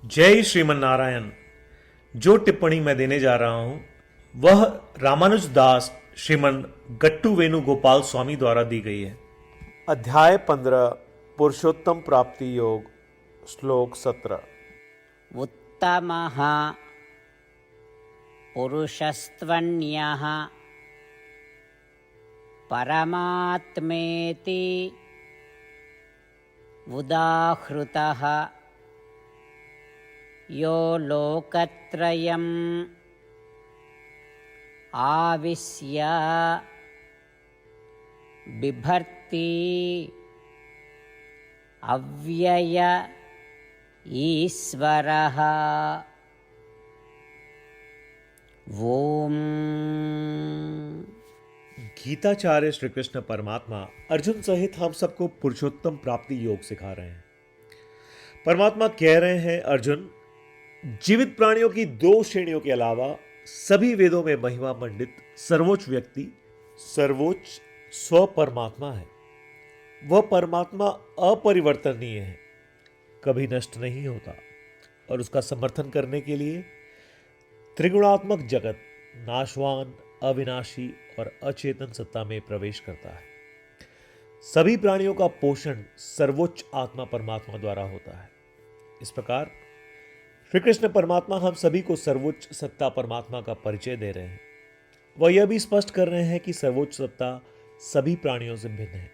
जय श्रीमन नारायण। जो टिप्पणी मैं देने जा रहा हूं वह रामानुज दास श्रीमन गट्टू वेणुगोपाल स्वामी द्वारा दी गई है। अध्याय 15 पुरुषोत्तम प्राप्ति योग श्लोक 17। उत्तमः पुरुषस्त्वन्यः परमात्मेति उदाहृतः यो लोकत्रयम् आविश्य बिभर्ति अव्यय ईश्वरः। ओम। गीताचार्य श्री कृष्ण परमात्मा अर्जुन सहित हम सबको पुरुषोत्तम प्राप्ति योग सिखा रहे हैं। परमात्मा कह रहे हैं, अर्जुन, जीवित प्राणियों की दो श्रेणियों के अलावा सभी वेदों में महिमा मंडित सर्वोच्च व्यक्ति सर्वोच्च स्व परमात्मा है। वह परमात्मा अपरिवर्तनीय है, कभी नष्ट नहीं होता, और उसका समर्थन करने के लिए त्रिगुणात्मक जगत नाशवान, अविनाशी और अचेतन सत्ता में प्रवेश करता है। सभी प्राणियों का पोषण सर्वोच्च आत्मा परमात्मा द्वारा होता है। इस प्रकार श्री कृष्ण परमात्मा हम सभी को सर्वोच्च सत्ता परमात्मा का परिचय दे रहे हैं। वह यह भी स्पष्ट कर रहे हैं कि सर्वोच्च सत्ता सभी प्राणियों से भिन्न है,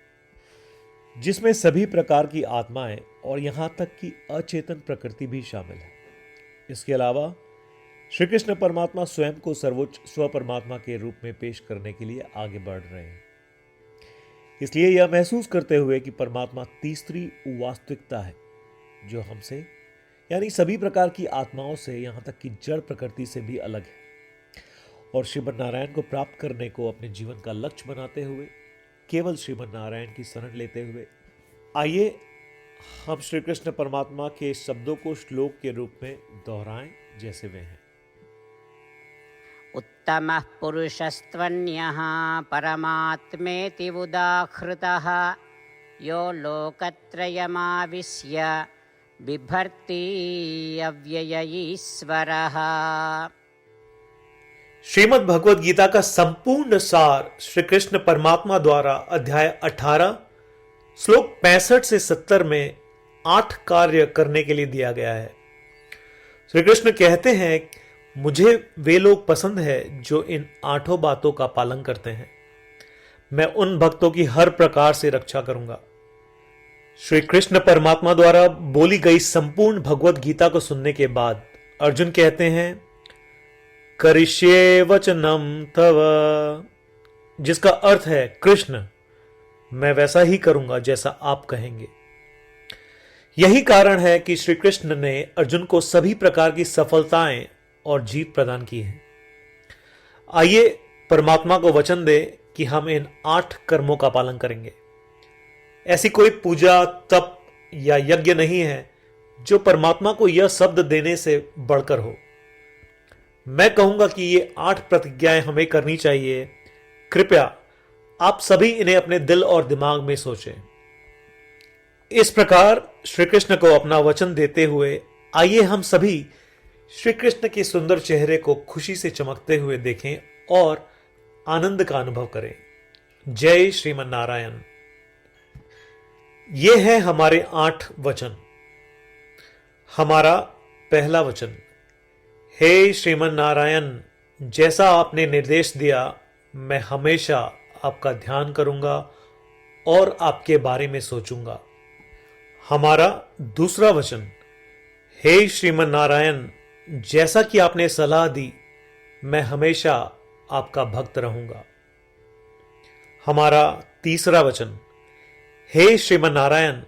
जिसमें सभी प्रकार की आत्माएं और यहां तक कि अचेतन प्रकृति भी शामिल है। इसके अलावा श्री कृष्ण परमात्मा स्वयं को सर्वोच्च स्व परमात्मा के रूप में पेश करने के लिए आगे बढ़ रहे हैं। इसलिए यह महसूस करते हुए कि परमात्मा तीसरी वास्तविकता है जो हमसे यानी सभी प्रकार की आत्माओं से, यहां तक कि जड़ प्रकृति से भी अलग है, और श्रीमन नारायण को प्राप्त करने को अपने जीवन का लक्ष्य बनाते हुए केवल श्रीमन नारायण की शरण लेते हुए आइए हम श्री कृष्ण परमात्मा के शब्दों को श्लोक के रूप में दोहराएं जैसे वे हैं। उत्तमः पुरुषस्त्वन्यः परमात्मेति उदाहृतः यो लोकत्रयमाविश्य बिभर्ति अव्यय ईश्वरः। श्रीमद् भगवद गीता का संपूर्ण सार श्री कृष्ण परमात्मा द्वारा अध्याय 18 श्लोक 65 से 70 में 8 कार्य करने के लिए दिया गया है। श्री कृष्ण कहते हैं, मुझे वे लोग पसंद है जो इन 8 बातों का पालन करते हैं। मैं उन भक्तों की हर प्रकार से रक्षा करूंगा। श्री कृष्ण परमात्मा द्वारा बोली गई संपूर्ण भगवद गीता को सुनने के बाद अर्जुन कहते हैं, करिष्ये वचनम तव, जिसका अर्थ है, कृष्ण, मैं वैसा ही करूंगा जैसा आप कहेंगे। यही कारण है कि श्री कृष्ण ने अर्जुन को सभी प्रकार की सफलताएं और जीत प्रदान की है। आइए परमात्मा को वचन दे कि हम इन 8 कर्मों का पालन करेंगे। ऐसी कोई पूजा, तप या यज्ञ नहीं है जो परमात्मा को यह शब्द देने से बढ़कर हो। मैं कहूंगा कि ये 8 प्रतिज्ञाएं हमें करनी चाहिए। कृपया आप सभी इन्हें अपने दिल और दिमाग में सोचें। इस प्रकार श्री कृष्ण को अपना वचन देते हुए आइए हम सभी श्री कृष्ण के सुंदर चेहरे को खुशी से चमकते हुए देखें और आनंद का अनुभव करें। जय श्रीमन नारायण। ये है हमारे 8 वचन। हमारा पहला वचन, हे श्रीमन नारायण, जैसा आपने निर्देश दिया मैं हमेशा आपका ध्यान करूंगा और आपके बारे में सोचूंगा। हमारा दूसरा वचन, हे श्रीमन नारायण, जैसा कि आपने सलाह दी मैं हमेशा आपका भक्त रहूंगा। हमारा तीसरा वचन, हे श्रीमन नारायण,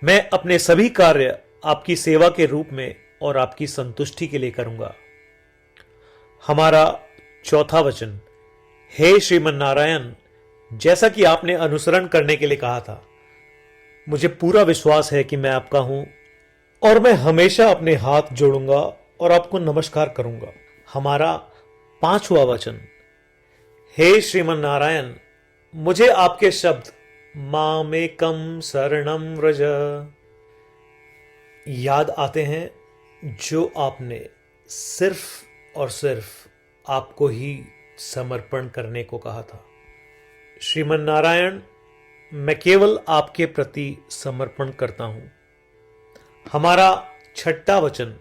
मैं अपने सभी कार्य आपकी सेवा के रूप में और आपकी संतुष्टि के लिए करूंगा। हमारा चौथा वचन, हे श्रीमन नारायण, जैसा कि आपने अनुसरण करने के लिए कहा था, मुझे पूरा विश्वास है कि मैं आपका हूं और मैं हमेशा अपने हाथ जोड़ूंगा और आपको नमस्कार करूंगा। हमारा पांचवा वचन, हे श्रीमन नारायण, मुझे आपके शब्द मामेकम शरणम व्रज याद आते हैं जो आपने सिर्फ और सिर्फ आपको ही समर्पण करने को कहा था। श्रीमन नारायण, मैं केवल आपके प्रति समर्पण करता हूं। हमारा छठा वचन,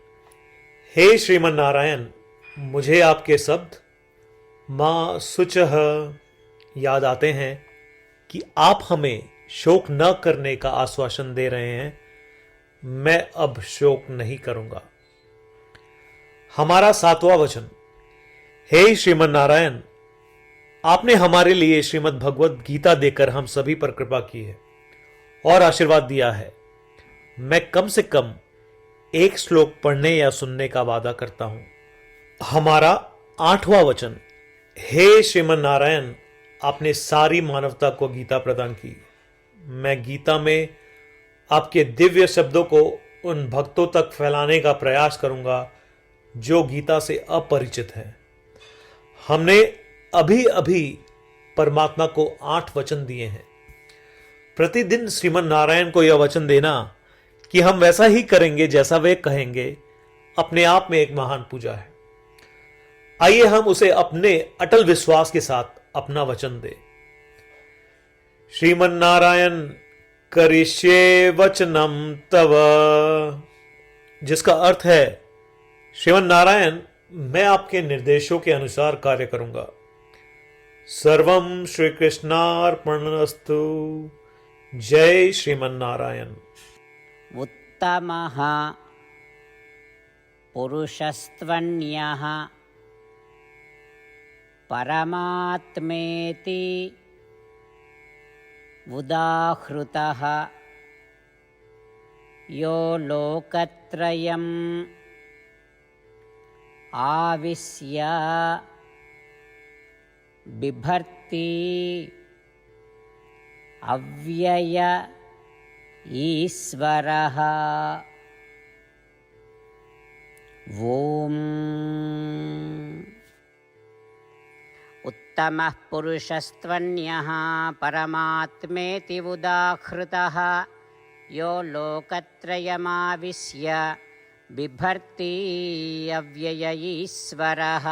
हे श्रीमन नारायण, मुझे आपके शब्द मां शुचः याद आते हैं कि आप हमें शोक न करने का आश्वासन दे रहे हैं। मैं अब शोक नहीं करूंगा। हमारा सातवां वचन, हे श्रीमन नारायण, आपने हमारे लिए श्रीमद् भगवत गीता देकर हम सभी पर कृपा की है और आशीर्वाद दिया है। मैं कम से कम एक श्लोक पढ़ने या सुनने का वादा करता हूं। हमारा आठवां वचन, हे श्रीमन नारायण, आपने सारी मानवता को गीता प्रदान की। मैं गीता में आपके दिव्य शब्दों को उन भक्तों तक फैलाने का प्रयास करूंगा जो गीता से अपरिचित हैं। हमने अभी अभी परमात्मा को 8 वचन दिए हैं। प्रतिदिन श्रीमन नारायण को यह वचन देना कि हम वैसा ही करेंगे जैसा वे कहेंगे, अपने आप में एक महान पूजा है। आइए हम उसे अपने अटल विश्वास के साथ अपना वचन दें। श्रीमन नारायण करिष्ये वचनम तव, जिसका अर्थ है, श्रीमन नारायण, मैं आपके निर्देशों के अनुसार कार्य करूंगा। सर्वम श्री कृष्णार्पणमस्तु। जय श्रीमन नारायण। उत्तमः पुरुषस्त्वन्यः परमात्मेति उदाहृतः यो लोकत्रयम् आविश्य बिभर्ति अव्यय ईश्वरः। ओम। उत्तमः पुरुषस्त्वन्यः परमात्मेति उदाहृतः यो लोकत्रयमाविश्य बिभर्ति अव्यय ईश्वरः।